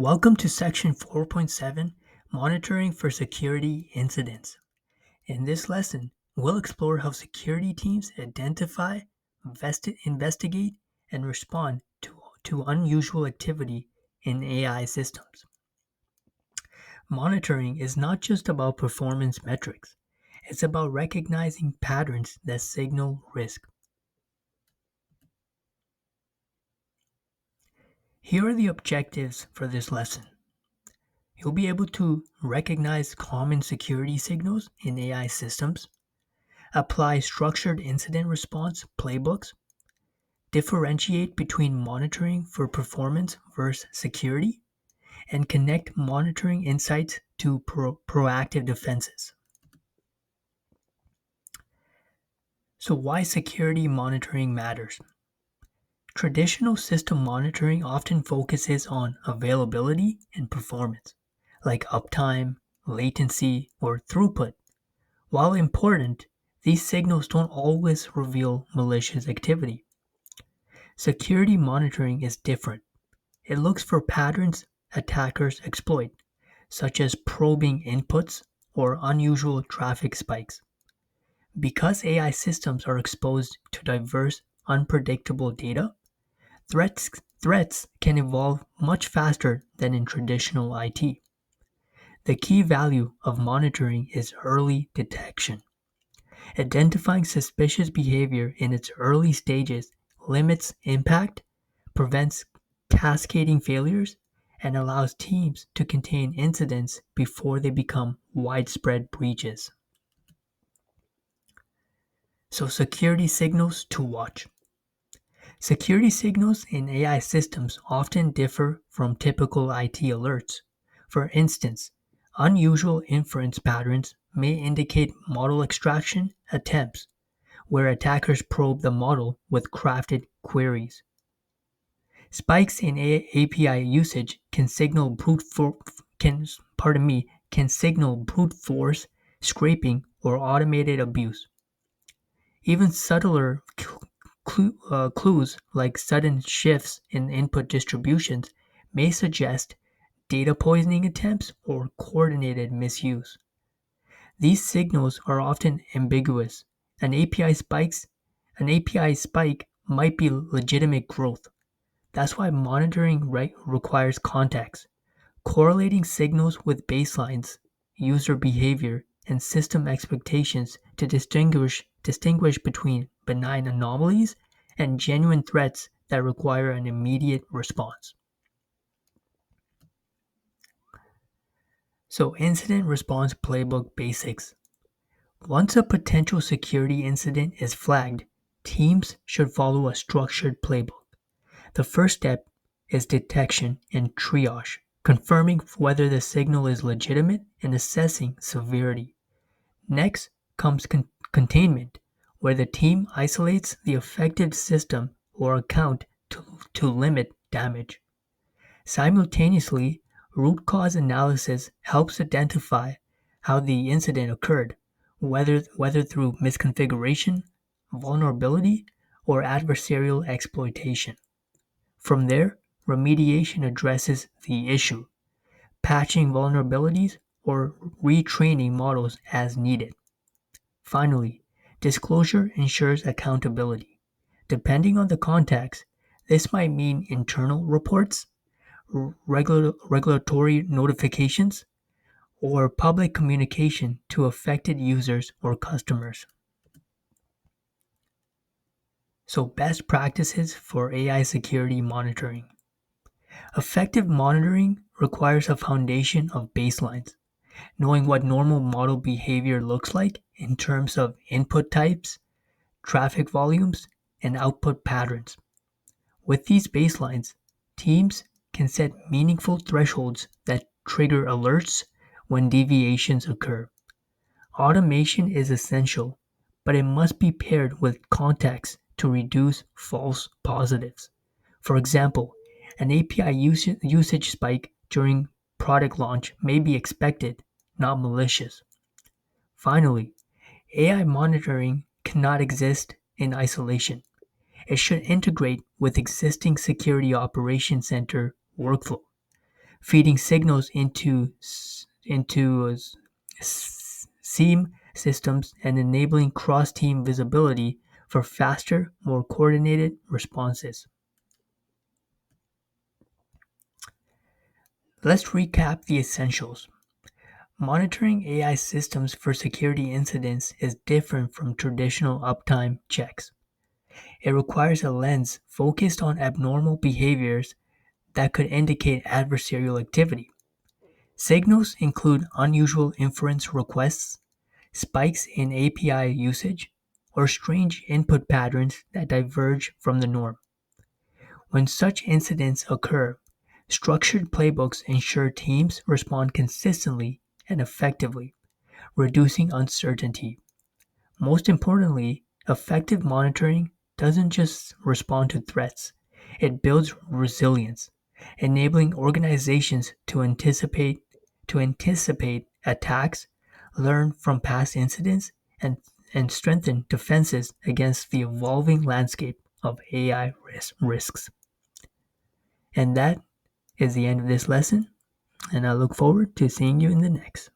Welcome to Section 4.7 Monitoring for Security Incidents. In this lesson, we'll explore how security teams identify, investigate, and respond to unusual activity in AI systems. Monitoring is not just about performance metrics, it's about recognizing patterns that signal risk. Here are the objectives for this lesson. You'll be able to recognize common security signals in AI systems, apply structured incident response playbooks, differentiate between monitoring for performance versus security, and connect monitoring insights to proactive defenses. So, why security monitoring matters? Traditional system monitoring often focuses on availability and performance, like uptime, latency, or throughput. While important, these signals don't always reveal malicious activity. Security monitoring is different. It looks for patterns attackers exploit, such as probing inputs or unusual traffic spikes. Because AI systems are exposed to diverse, unpredictable data, threats can evolve much faster than in traditional IT. The key value of monitoring is early detection. Identifying suspicious behavior in its early stages limits impact, prevents cascading failures, and allows teams to contain incidents before they become widespread breaches. So, security signals to watch. Security signals in AI systems often differ from typical IT alerts. For instance, unusual inference patterns may indicate model extraction attempts, where attackers probe the model with crafted queries. Spikes in API usage can signal can signal brute force, scraping, or automated abuse. Even subtler clues like sudden shifts in input distributions may suggest data poisoning attempts or coordinated misuse. These signals are often ambiguous. An API spike might be legitimate growth. That's why monitoring requires context. Correlating signals with baselines, user behavior, and system expectations to distinguish between benign anomalies and genuine threats that require an immediate response. So, incident response playbook basics. Once a potential security incident is flagged, teams should follow a structured playbook. The first step is detection and triage, confirming whether the signal is legitimate and assessing severity. Next comes containment, where the team isolates the affected system or account to limit damage. Simultaneously, root cause analysis helps identify how the incident occurred, whether through misconfiguration, vulnerability, or adversarial exploitation. From there, remediation addresses the issue, patching vulnerabilities or retraining models as needed. Finally, disclosure ensures accountability. Depending on the context, this might mean internal reports, regulatory notifications, or public communication to affected users or customers. So, best practices for AI security monitoring. Effective monitoring requires a foundation of baselines, knowing what normal model behavior looks like in terms of input types, traffic volumes, and output patterns. With these baselines, teams can set meaningful thresholds that trigger alerts when deviations occur. Automation is essential, but it must be paired with context to reduce false positives. For example, an API usage spike during product launch may be expected, not malicious. Finally, AI monitoring cannot exist in isolation. It should integrate with existing security operations center workflow. feeding signals into SIEM systems and enabling cross-team visibility for faster, more coordinated responses. Let's recap the essentials. Monitoring AI systems for security incidents is different from traditional uptime checks. It requires a lens focused on abnormal behaviors that could indicate adversarial activity. Signals include unusual inference requests, spikes in API usage, or strange input patterns that diverge from the norm. When such incidents occur, structured playbooks ensure teams respond consistently and effectively, reducing uncertainty. Most importantly, effective monitoring doesn't just respond to threats, it builds resilience, enabling organizations to anticipate attacks, learn from past incidents, and strengthen defenses against the evolving landscape of AI risks. And that is the end of this lesson, and I look forward to seeing you in the next.